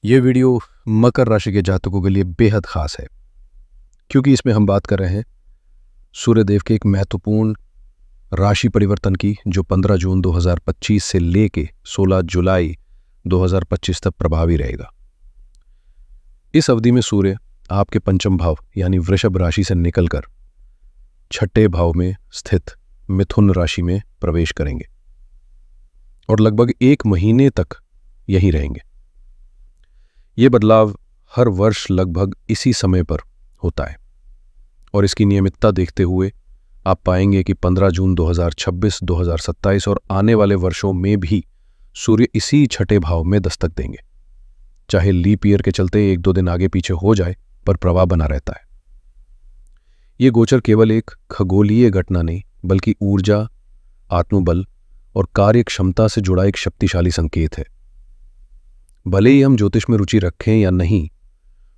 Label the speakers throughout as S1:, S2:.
S1: ये वीडियो मकर राशि के जातकों के लिए बेहद खास है क्योंकि इसमें हम बात कर रहे हैं सूर्यदेव के एक महत्वपूर्ण राशि परिवर्तन की जो 15 जून 2025 से लेके 16 जुलाई 2025 तक प्रभावी रहेगा। इस अवधि में सूर्य आपके पंचम भाव यानी वृषभ राशि से निकलकर छठे भाव में स्थित मिथुन राशि में प्रवेश करेंगे और लगभग 1 महीने तक यहीं रहेंगे। ये बदलाव हर वर्ष लगभग इसी समय पर होता है और इसकी नियमितता देखते हुए आप पाएंगे कि 15 जून 2026, 2027 और आने वाले वर्षों में भी सूर्य इसी छठे भाव में दस्तक देंगे। चाहे लीप ईयर के चलते 1-2 दिन आगे पीछे हो जाए, पर प्रवाह बना रहता है। ये गोचर केवल एक खगोलीय घटना नहीं बल्कि ऊर्जा, आत्मबल और कार्य क्षमता से जुड़ा एक शक्तिशाली संकेत है। भले ही हम ज्योतिष में रुचि रखें या नहीं,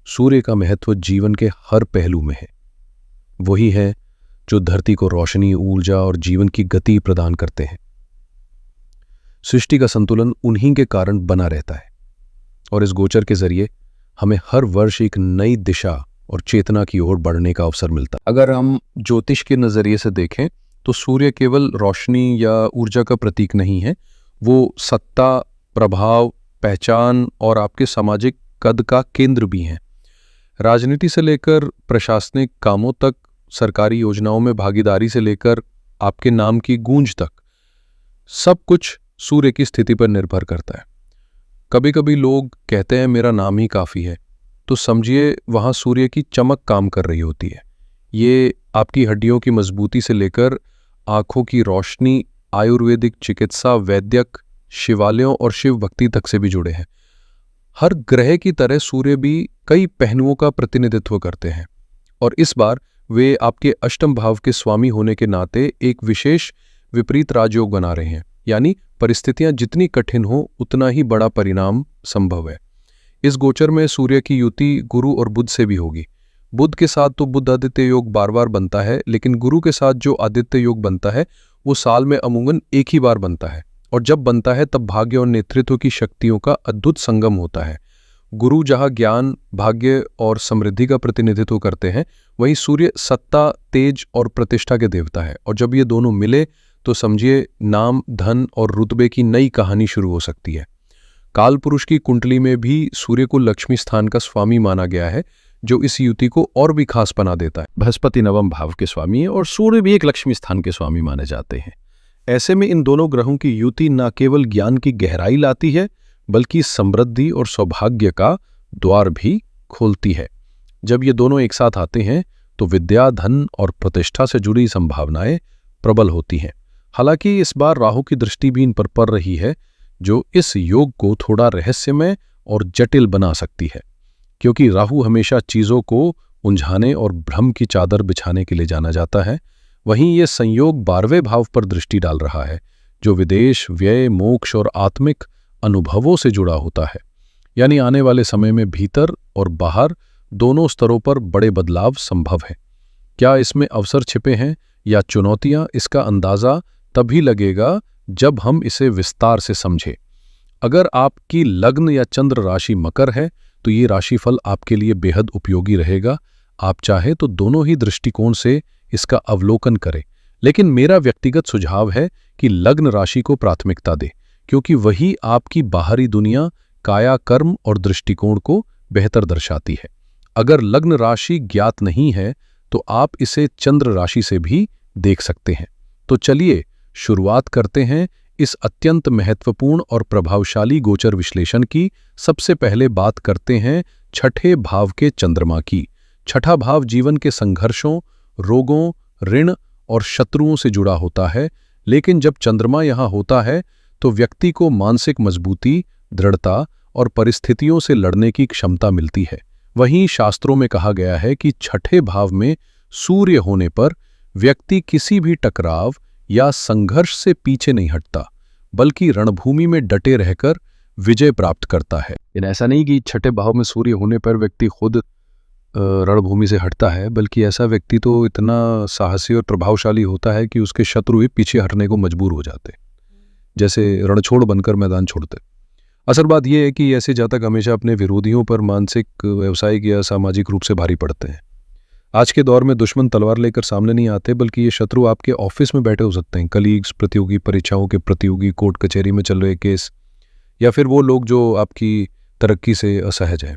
S1: सूर्य का महत्व जीवन के हर पहलू में है। वही है जो धरती को रोशनी, ऊर्जा और जीवन की गति प्रदान करते हैं। सृष्टि का संतुलन उन्हीं के कारण बना रहता है और इस गोचर के जरिए हमें हर वर्ष एक नई दिशा और चेतना की ओर बढ़ने का अवसर मिलता है। अगर हम ज्योतिष के नजरिए से देखें तो सूर्य केवल रोशनी या ऊर्जा का प्रतीक नहीं है, वो सत्ता, प्रभाव, पहचान और आपके सामाजिक कद का केंद्र भी हैं। राजनीति से लेकर प्रशासनिक कामों तक, सरकारी योजनाओं में भागीदारी से लेकर आपके नाम की गूंज तक, सब कुछ सूर्य की स्थिति पर निर्भर करता है। कभी कभी लोग कहते हैं मेरा नाम ही काफी है, तो समझिए वहां सूर्य की चमक काम कर रही होती है। ये आपकी हड्डियों की मजबूती से लेकर आंखों की रोशनी, आयुर्वेदिक चिकित्सा, वैद्यक, शिवालयों और शिव भक्ति तक से भी जुड़े हैं। हर ग्रह की तरह सूर्य भी कई पहलुओं का प्रतिनिधित्व करते हैं और इस बार वे आपके अष्टम भाव के स्वामी होने के नाते एक विशेष विपरीत राजयोग बना रहे हैं। यानी परिस्थितियां जितनी कठिन हो उतना ही बड़ा परिणाम संभव है। इस गोचर में सूर्य की युति गुरु और बुध से भी होगी। बुध के साथ तो बुध आदित्य योग बार बार बनता है, लेकिन गुरु के साथ जो आदित्य योग बनता है वो साल में अमूमन एक ही बार बनता है और जब बनता है तब भाग्य और नेतृत्व की शक्तियों का अद्भुत संगम होता है। गुरु जहां ज्ञान, भाग्य और समृद्धि का प्रतिनिधित्व करते हैं, वहीं सूर्य सत्ता, तेज और प्रतिष्ठा के देवता है और जब ये दोनों मिले तो समझिए नाम, धन और रुतबे की नई कहानी शुरू हो सकती है। काल पुरुष की कुंडली में भी सूर्य को लक्ष्मी स्थान का स्वामी माना गया है, जो इस युति को और भी खास बना देता है। बृहस्पति नवम भाव के स्वामी है और सूर्य भी एक लक्ष्मी स्थान के स्वामी माने जाते हैं। ऐसे में इन दोनों ग्रहों की युति न केवल ज्ञान की गहराई लाती है बल्कि समृद्धि और सौभाग्य का द्वार भी खोलती है। जब ये दोनों एक साथ आते हैं तो विद्या, धन और प्रतिष्ठा से जुड़ी संभावनाएं प्रबल होती हैं। हालांकि इस बार राहु की दृष्टि भी इन पर पड़ रही है, जो इस योग को थोड़ा रहस्यमय और जटिल बना सकती है, क्योंकि राहु हमेशा चीजों को उलझाने और भ्रम की चादर बिछाने के लिए जाना जाता है। वहीं ये संयोग 12वें भाव पर दृष्टि डाल रहा है, जो विदेश, व्यय, मोक्ष और आत्मिक अनुभवों से जुड़ा होता है। यानी आने वाले समय में भीतर और बाहर दोनों स्तरों पर बड़े बदलाव संभव हैं। क्या इसमें अवसर छिपे हैं या चुनौतियां, इसका अंदाजा तभी लगेगा जब हम इसे विस्तार से समझें। अगर आपकी लग्न या चंद्र राशि मकर है तो ये राशिफल आपके लिए बेहद उपयोगी रहेगा। आप चाहे तो दोनों ही दृष्टिकोण से इसका अवलोकन करें, लेकिन मेरा व्यक्तिगत सुझाव है कि लग्न राशि को प्राथमिकता दें, क्योंकि वही आपकी बाहरी दुनिया, काया, कर्म और दृष्टिकोण को बेहतर दर्शाती है। अगर लग्न राशि ज्ञात नहीं है तो आप इसे चंद्र राशि से भी देख सकते हैं। तो चलिए शुरुआत करते हैं इस अत्यंत महत्वपूर्ण और प्रभावशाली गोचर विश्लेषण की। सबसे पहले बात करते हैं छठे भाव के चंद्रमा की। छठा भाव जीवन के संघर्षों, रोगों, ऋण और शत्रुओं से जुड़ा होता है, लेकिन जब चंद्रमा यहां होता है तो व्यक्ति को मानसिक मजबूती, दृढ़ता और परिस्थितियों से लड़ने की क्षमता मिलती है। वहीं शास्त्रों में कहा गया है कि छठे भाव में सूर्य होने पर व्यक्ति किसी भी टकराव या संघर्ष से पीछे नहीं हटता, बल्कि रणभूमि में डटे रहकर विजय प्राप्त करता है। ऐसा नहीं कि छठे भाव में सूर्य होने पर व्यक्ति खुद रणभूमि से हटता है, बल्कि ऐसा व्यक्ति तो इतना साहसी और प्रभावशाली होता है कि उसके शत्रु भी पीछे हटने को मजबूर हो जाते, जैसे रणछोड़ बनकर मैदान छोड़ते। असल बात यह है कि ऐसे जातक हमेशा अपने विरोधियों पर मानसिक, व्यावसायिक या सामाजिक रूप से भारी पड़ते हैं। आज के दौर में दुश्मन तलवार लेकर सामने नहीं आते, बल्कि ये शत्रु आपके ऑफिस में बैठे हो सकते हैं, कलीग्स, प्रतियोगी, परीक्षाओं के प्रतियोगी, कोर्ट कचहरी में चल रहे केस, या फिर वो लोग जो आपकी तरक्की से असहज हैं।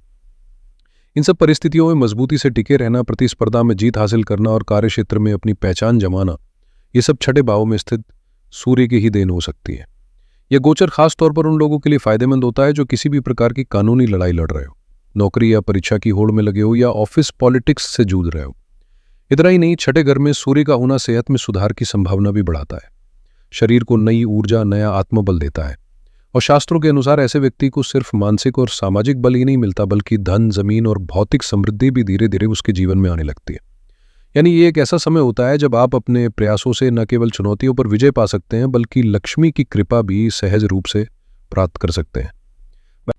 S1: इन सब परिस्थितियों में मजबूती से टिके रहना, प्रतिस्पर्धा में जीत हासिल करना और कार्यक्षेत्र में अपनी पहचान जमाना, ये सब छठे भाव में स्थित सूर्य की ही देन हो सकती है। यह गोचर खास तौर पर उन लोगों के लिए फायदेमंद होता है जो किसी भी प्रकार की कानूनी लड़ाई लड़ रहे हो, नौकरी या परीक्षा की होड़ में लगे हो, या ऑफिस पॉलिटिक्स से जूझ रहे हो। इतना ही नहीं, छठे घर में सूर्य का होना सेहत में सुधार की संभावना भी बढ़ाता है, शरीर को नई ऊर्जा, नया आत्मबल देता है। और शास्त्रों के अनुसार ऐसे व्यक्ति को सिर्फ मानसिक और सामाजिक बल ही नहीं मिलता, बल्कि धन, जमीन और भौतिक समृद्धि भी धीरे धीरे उसके जीवन में आने लगती है। यानी ये एक ऐसा समय होता है जब आप अपने प्रयासों से न केवल चुनौतियों पर विजय पा सकते हैं, बल्कि लक्ष्मी की कृपा भी सहज रूप से प्राप्त कर सकते हैं।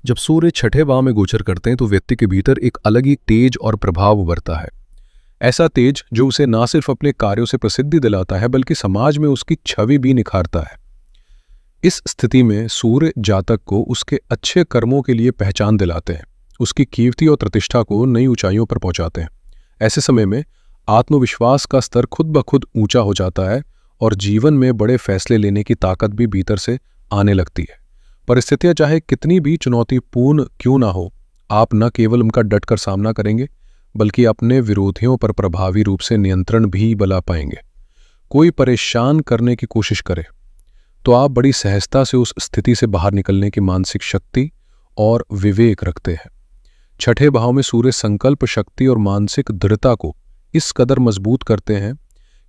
S1: जब सूर्य छठे भाव में गोचर करते हैं तो व्यक्ति के भीतर एक अलग ही तेज और प्रभाव उभरता है। ऐसा तेज जो उसे न सिर्फ अपने कार्यों से प्रसिद्धि दिलाता है, बल्कि समाज में उसकी छवि भी निखारता है। इस स्थिति में सूर्य जातक को उसके अच्छे कर्मों के लिए पहचान दिलाते हैं, उसकी कीर्ति और प्रतिष्ठा को नई ऊंचाइयों पर पहुंचाते हैं। ऐसे समय में आत्मविश्वास का स्तर खुद ब खुद ऊंचा हो जाता है और जीवन में बड़े फैसले लेने की ताकत भी भीतर से आने लगती है। परिस्थितियां चाहे कितनी भी चुनौतीपूर्ण क्यों ना हो, आप न केवल उनका डटकर सामना करेंगे, बल्कि अपने विरोधियों पर प्रभावी रूप से नियंत्रण भी बना पाएंगे। कोई परेशान करने की कोशिश करे तो आप बड़ी सहजता से उस स्थिति से बाहर निकलने की मानसिक शक्ति और विवेक रखते हैं। छठे भाव में सूर्य संकल्प शक्ति और मानसिक दृढ़ता को इस कदर मजबूत करते हैं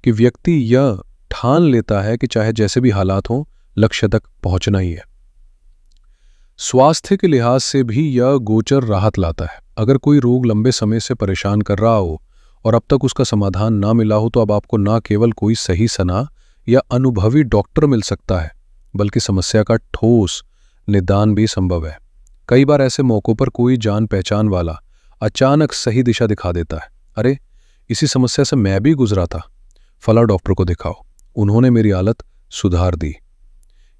S1: कि व्यक्ति यह ठान लेता है कि चाहे जैसे भी हालात हों, लक्ष्य तक पहुंचना ही है। स्वास्थ्य के लिहाज से भी यह गोचर राहत लाता है। अगर कोई रोग लंबे समय से परेशान कर रहा हो और अब तक उसका समाधान ना मिला हो, तो अब आपको ना केवल कोई सही सलाह या अनुभवी डॉक्टर मिल सकता है, बल्कि समस्या का ठोस निदान भी संभव है। कई बार ऐसे मौकों पर कोई जान पहचान वाला अचानक सही दिशा दिखा देता है। अरे, इसी समस्या से मैं भी गुजरा था, फला डॉक्टर को दिखाओ, उन्होंने मेरी हालत सुधार दी।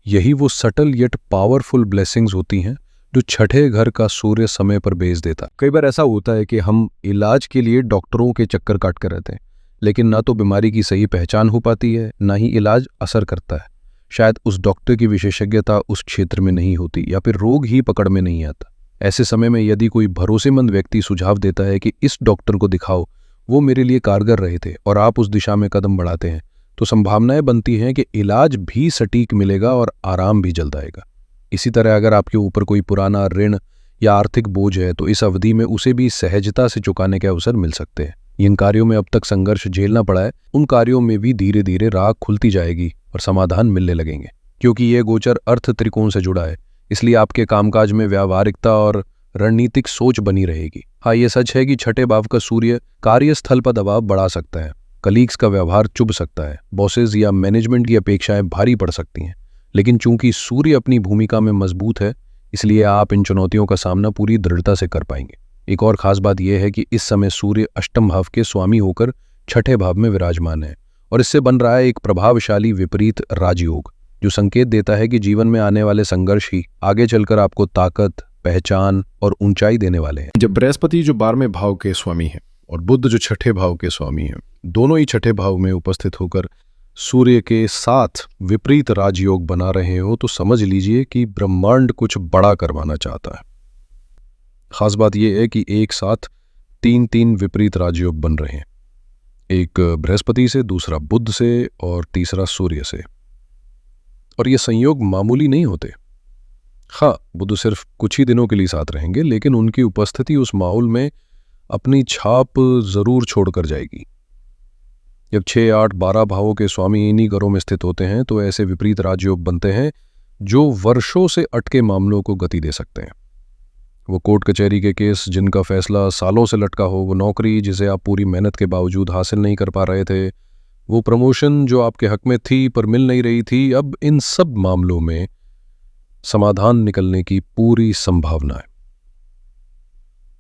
S1: यही वो सटल येट पावरफुल ब्लेसिंग्स होती हैं जो छठे घर का सूर्य समय पर भेज देता। कई बार ऐसा होता है कि हम इलाज के लिए डॉक्टरों के चक्कर काट कर रहते हैं, लेकिन ना तो बीमारी की सही पहचान हो पाती है, ना ही इलाज असर करता है। शायद उस डॉक्टर की विशेषज्ञता उस क्षेत्र में नहीं होती, या फिर रोग ही पकड़ में नहीं आता। ऐसे समय में यदि कोई भरोसेमंद व्यक्ति सुझाव देता है कि इस डॉक्टर को दिखाओ, वो मेरे लिए कारगर रहे थे, और आप उस दिशा में कदम बढ़ाते हैं, तो संभावनाएं बनती हैं कि इलाज भी सटीक मिलेगा और आराम भी जल्द आएगा। इसी तरह अगर आपके ऊपर कोई पुराना ऋण या आर्थिक बोझ है, तो इस अवधि में उसे भी सहजता से चुकाने के अवसर मिल सकते हैं। जिन कार्यों में अब तक संघर्ष झेलना पड़ा है, उन कार्यों में भी धीरे धीरे राह खुलती जाएगी और समाधान मिलने लगेंगे। क्योंकि ये गोचर अर्थ त्रिकोण से जुड़ा है, इसलिए आपके कामकाज में व्यावहारिकता और रणनीतिक सोच बनी रहेगी। हाँ, ये सच है कि छठे भाव का सूर्य कार्यस्थल पर दबाव बढ़ा सकता है, कलीग्स का व्यवहार चुभ सकता है, बॉसेज या मैनेजमेंट की अपेक्षाएं भारी पड़ सकती हैं। लेकिन चूंकि सूर्य अपनी भूमिका में मजबूत है, इसलिए आप इन चुनौतियों का सामना पूरी दृढ़ता से कर पाएंगे। एक और खास बात यह है कि इस समय सूर्य अष्टम भाव के स्वामी होकर छठे भाव में विराजमान है, और इससे बन रहा है एक प्रभावशाली विपरीत राजयोग, जो संकेत देता है कि जीवन में आने वाले संघर्ष ही आगे चलकर आपको ताकत, पहचान और ऊंचाई देने वाले हैं। जब बृहस्पति जो 12वें भाव के स्वामी हैं और बुध जो छठे भाव के स्वामी हैं, दोनों ही छठे भाव में उपस्थित होकर सूर्य के साथ विपरीत राजयोग बना रहे हो, तो समझ लीजिए कि ब्रह्मांड कुछ बड़ा करवाना चाहता है। खास बात यह है कि एक साथ तीन विपरीत राजयोग बन रहे हैं, एक बृहस्पति से, दूसरा बुध से और तीसरा सूर्य से। और ये संयोग मामूली नहीं होते। हाँ, बुध सिर्फ कुछ ही दिनों के लिए साथ रहेंगे, लेकिन उनकी उपस्थिति उस माहौल में अपनी छाप जरूर छोड़कर जाएगी। जब 6, 8, 12 भावों के स्वामी इन्हीं घरों में स्थित होते हैं, तो ऐसे विपरीत राजयोग बनते हैं जो वर्षों से अटके मामलों को गति दे सकते हैं। वो कोर्ट कचहरी के केस जिनका फैसला सालों से लटका हो, वो नौकरी जिसे आप पूरी मेहनत के बावजूद हासिल नहीं कर पा रहे थे, वो प्रमोशन जो आपके हक में थी पर मिल नहीं रही थी, अब इन सब मामलों में समाधान निकलने की पूरी संभावना है।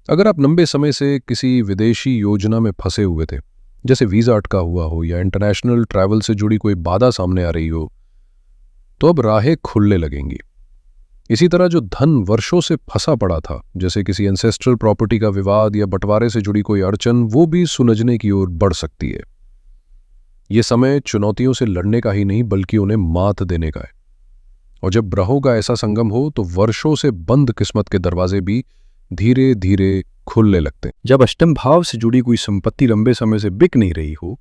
S1: अगर आप लंबे समय से किसी विदेशी योजना में फंसे हुए थे, जैसे वीजा अटका हुआ हो या इंटरनेशनल ट्रैवल से जुड़ी कोई बाधा सामने आ रही हो, तो अब राहें खुलने लगेंगी। इसी तरह जो धन वर्षों से फंसा पड़ा था, जैसे किसी एंसेस्ट्रल प्रॉपर्टी का विवाद या बंटवारे से जुड़ी कोई अड़चन, वो भी सुलझने की ओर बढ़ सकती है। ये समय चुनौतियों से लड़ने का ही नहीं बल्कि उन्हें मात देने का है। और जब ग्रहों का ऐसा संगम हो तो वर्षों से बंद किस्मत के दरवाजे भी धीरे धीरे खुलने लगते हैं। जब अष्टम भाव से जुड़ी कोई संपत्ति लंबे समय से बिक नहीं रही हो,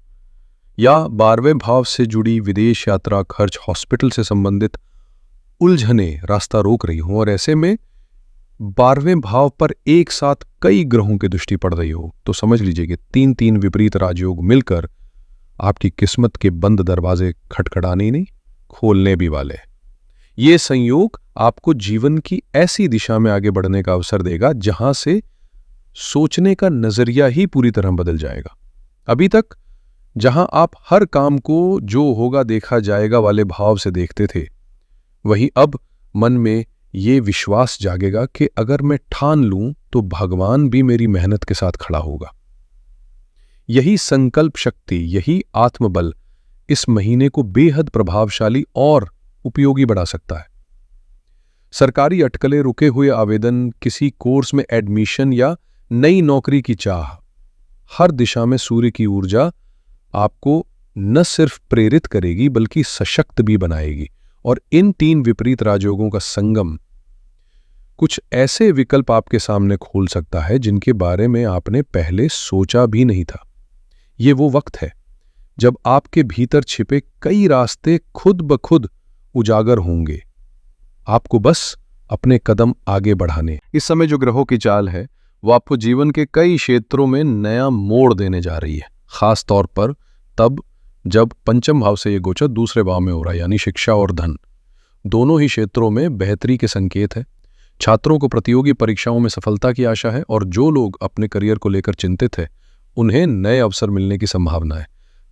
S1: या 12वें भाव से जुड़ी विदेश यात्रा, खर्च, हॉस्पिटल से संबंधित उलझने रास्ता रोक रही हो, और ऐसे में 12वें भाव पर एक साथ कई ग्रहों की दृष्टि पड़ रही हो, तो समझ लीजिए कि 3 विपरीत राजयोग मिलकर आपकी किस्मत के बंद दरवाजे खटखटाने ही नहीं, खोलने भी वाले हैं। ये संयोग आपको जीवन की ऐसी दिशा में आगे बढ़ने का अवसर देगा जहां से सोचने का नजरिया ही पूरी तरह बदल जाएगा। अभी तक जहां आप हर काम को जो होगा देखा जाएगा वाले भाव से देखते थे, वहीं अब मन में ये विश्वास जागेगा कि अगर मैं ठान लूं तो भगवान भी मेरी मेहनत के साथ खड़ा होगा। यही संकल्प शक्ति, यही आत्मबल इस महीने को बेहद प्रभावशाली और उपयोगी बढ़ा सकता है। सरकारी अटकलें, रुके हुए आवेदन, किसी कोर्स में एडमिशन या नई नौकरी की चाह, हर दिशा में सूर्य की ऊर्जा आपको न सिर्फ प्रेरित करेगी बल्कि सशक्त भी बनाएगी। और इन 3 विपरीत राजयोगों का संगम कुछ ऐसे विकल्प आपके सामने खोल सकता है जिनके बारे में आपने पहले सोचा भी नहीं था। ये वो वक्त है जब आपके भीतर छिपे कई रास्ते खुद ब खुद उजागर होंगे। आपको बस अपने कदम आगे बढ़ाने। इस समय जो ग्रहों की चाल है वो आपको जीवन के कई क्षेत्रों में नया मोड़ देने जा रही है, खास तौर पर तब जब पंचम भाव से ये गोचर दूसरे भाव में हो रहा है, यानी शिक्षा और धन। दोनों ही क्षेत्रों में बेहतरी के संकेत है। छात्रों को प्रतियोगी परीक्षाओं में सफलता की आशा है, और जो लोग अपने करियर को लेकर चिंतित है उन्हें नए अवसर मिलने की संभावना है।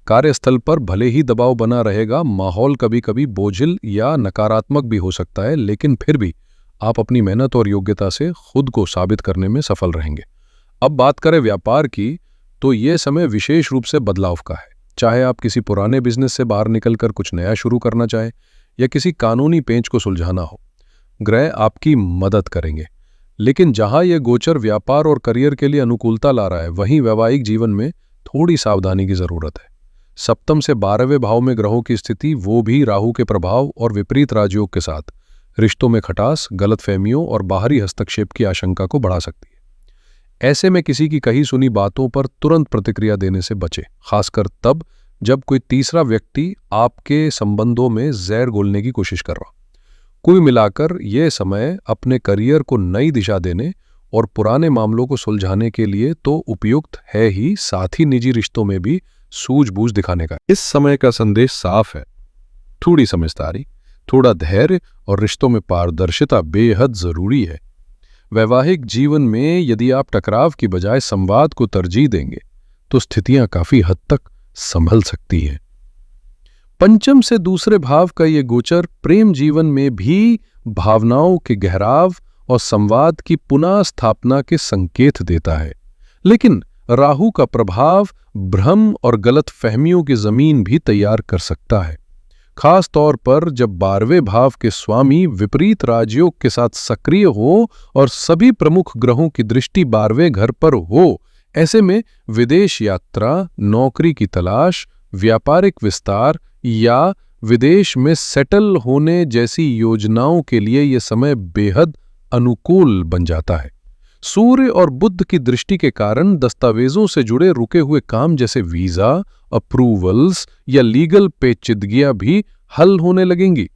S1: कार्यस्थल पर भले ही दबाव बना रहेगा, माहौल कभी कभी बोझिल या नकारात्मक भी हो सकता है, लेकिन फिर भी आप अपनी मेहनत और योग्यता से खुद को साबित करने में सफल रहेंगे। अब बात करें व्यापार की, तो ये समय विशेष रूप से बदलाव का है। चाहे आप किसी पुराने बिजनेस से बाहर निकलकर कुछ नया शुरू करना चाहें या किसी कानूनी पेंच को सुलझाना हो, ग्रह आपकी मदद करेंगे। लेकिन जहां यह गोचर व्यापार और करियर के लिए अनुकूलता ला रहा है, वहीं वैवाहिक जीवन में थोड़ी सावधानी की जरूरत है। सप्तम से 12वें भाव में ग्रहों की स्थिति, वो भी राहु के प्रभाव और विपरीत राजयोग के साथ, रिश्तों में खटास, गलतफहमियों और बाहरी हस्तक्षेप की आशंका को बढ़ा सकती है। ऐसे में किसी की कही सुनी बातों पर तुरंत प्रतिक्रिया देने से बचें, खासकर तब जब कोई तीसरा व्यक्ति आपके संबंधों में जहर घोलने की कोशिश कर रहा हो। कुल मिलाकर यह समय अपने करियर को नई दिशा देने और पुराने मामलों को सुलझाने के लिए तो उपयुक्त है ही, साथ ही निजी रिश्तों में भी सूझबूझ दिखाने का। इस समय का संदेश साफ है, थोड़ी समझदारी, थोड़ा धैर्य और रिश्तों में पारदर्शिता बेहद जरूरी है। वैवाहिक जीवन में यदि आप टकराव की बजाय संवाद को तरजीह देंगे तो स्थितियां काफी हद तक संभल सकती हैं। पंचम से दूसरे भाव का ये गोचर प्रेम जीवन में भी भावनाओं के गहराव और संवाद की पुनः स्थापना के संकेत देता है, लेकिन राहु का प्रभाव भ्रम और गलत फहमियों की जमीन भी तैयार कर सकता है, खास तौर पर जब 12वें भाव के स्वामी विपरीत राजयोग के साथ सक्रिय हो और सभी प्रमुख ग्रहों की दृष्टि 12वें घर पर हो। ऐसे में विदेश यात्रा, नौकरी की तलाश, व्यापारिक विस्तार या विदेश में सेटल होने जैसी योजनाओं के लिए यह समय बेहद अनुकूल बन जाता है। सूर्य और बुध की दृष्टि के कारण दस्तावेजों से जुड़े रुके हुए काम जैसे वीजा, अप्रूवल्स या लीगल पेचीदगियां भी हल होने लगेंगी।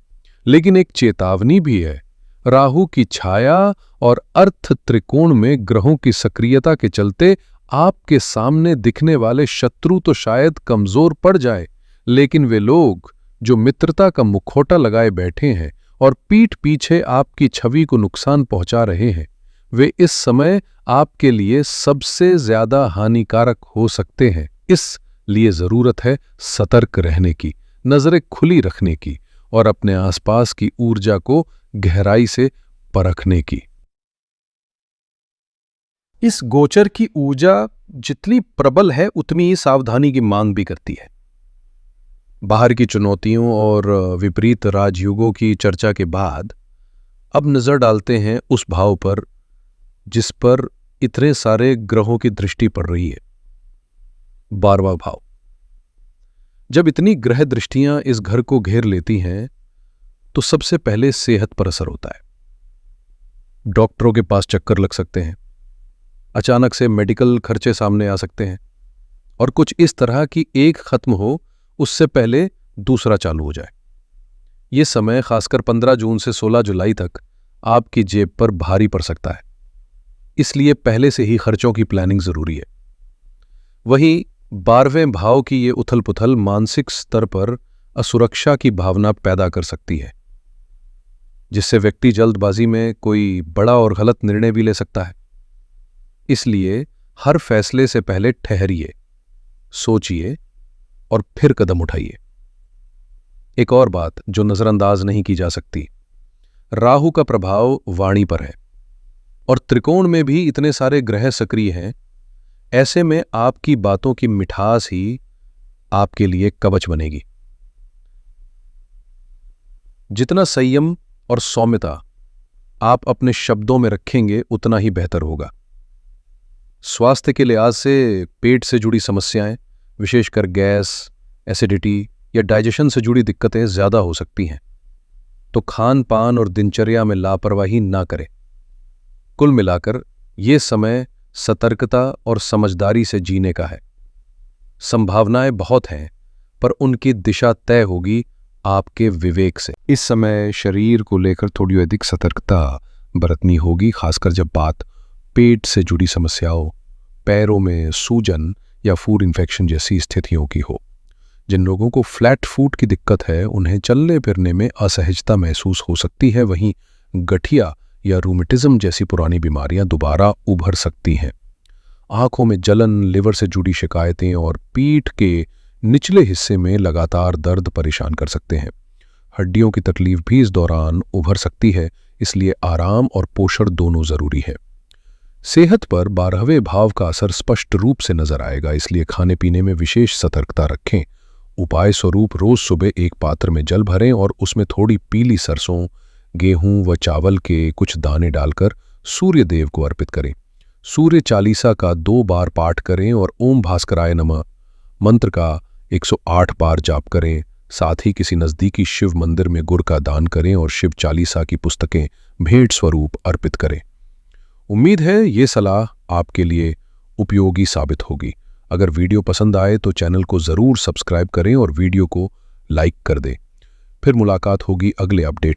S1: लेकिन एक चेतावनी भी है, राहु की छाया और अर्थ त्रिकोण में ग्रहों की सक्रियता के चलते आपके सामने दिखने वाले शत्रु तो शायद कमजोर पड़ जाए, लेकिन वे लोग जो मित्रता का मुखौटा लगाए बैठे हैं और पीठ पीछे आपकी छवि को नुकसान पहुंचा रहे हैं, वे इस समय आपके लिए सबसे ज्यादा हानिकारक हो सकते हैं। इसलिए जरूरत है सतर्क रहने की, नजरें खुली रखने की और अपने आसपास की ऊर्जा को गहराई से परखने की। इस गोचर की ऊर्जा जितनी प्रबल है उतनी ही सावधानी की मांग भी करती है। बाहर की चुनौतियों और विपरीत राजयुगों की चर्चा के बाद अब नजर डालते हैं उस भाव पर जिस पर इतने सारे ग्रहों की दृष्टि पड़ रही है, 12वां भाव। जब इतनी ग्रह दृष्टियां इस घर को घेर लेती हैं तो सबसे पहले सेहत पर असर होता है। डॉक्टरों के पास चक्कर लग सकते हैं, अचानक से मेडिकल खर्चे सामने आ सकते हैं, और कुछ इस तरह कि एक खत्म हो उससे पहले दूसरा चालू हो जाए। ये समय खासकर 15 जून से 16 जुलाई तक आपकी जेब पर भारी पड़ सकता है, इसलिए पहले से ही खर्चों की प्लानिंग जरूरी है। वहीं 12वें भाव की ये उथल पुथल मानसिक स्तर पर असुरक्षा की भावना पैदा कर सकती है, जिससे व्यक्ति जल्दबाजी में कोई बड़ा और गलत निर्णय भी ले सकता है। इसलिए हर फैसले से पहले ठहरिए, सोचिए और फिर कदम उठाइए। एक और बात जो नजरअंदाज नहीं की जा सकती, राहु का प्रभाव वाणी पर है और त्रिकोण में भी इतने सारे ग्रह सक्रिय हैं। ऐसे में आपकी बातों की मिठास ही आपके लिए कवच बनेगी। जितना संयम और सौम्यता आप अपने शब्दों में रखेंगे उतना ही बेहतर होगा। स्वास्थ्य के लिहाज से पेट से जुड़ी समस्याएं, विशेषकर गैस, एसिडिटी या डाइजेशन से जुड़ी दिक्कतें ज्यादा हो सकती हैं, तो खान पान और दिनचर्या में लापरवाही ना करें। कुल मिलाकर ये समय सतर्कता और समझदारी से जीने का है। संभावनाएं बहुत हैं, पर उनकी दिशा तय होगी आपके विवेक से। इस समय शरीर को लेकर थोड़ी अधिक सतर्कता बरतनी होगी, खासकर जब बात पेट से जुड़ी समस्याओं, पैरों में सूजन या फूड इन्फेक्शन जैसी स्थितियों की हो। जिन लोगों को फ्लैट फूट की दिक्कत है उन्हें चलने फिरने में असहजता महसूस हो सकती है। वहीं गठिया या रूमेटिज्म जैसी पुरानी बीमारियां दोबारा उभर सकती हैं। आंखों में जलन, लिवर से जुड़ी शिकायतें और पीठ के निचले हिस्से में लगातार दर्द परेशान कर सकते हैं। हड्डियों की तकलीफ भी इस दौरान उभर सकती है, इसलिए आराम और पोषण दोनों जरूरी है। सेहत पर 12वें भाव का असर स्पष्ट रूप से नजर आएगा, इसलिए खाने पीने में विशेष सतर्कता रखें। उपाय स्वरूप रोज सुबह एक पात्र में जल भरें और उसमें थोड़ी पीली सरसों, गेहूं व चावल के कुछ दाने डालकर सूर्य देव को अर्पित करें। सूर्य चालीसा का 2 बार पाठ करें और ओम भास्कराय नमः मंत्र का 108 बार जाप करें। साथ ही किसी नजदीकी शिव मंदिर में गुड़ का दान करें और शिव चालीसा की पुस्तकें भेंट स्वरूप अर्पित करें। उम्मीद है ये सलाह आपके लिए उपयोगी साबित होगी। अगर वीडियो पसंद आए तो चैनल को जरूर सब्सक्राइब करें और वीडियो को लाइक कर दें। फिर मुलाकात होगी अगले अपडेट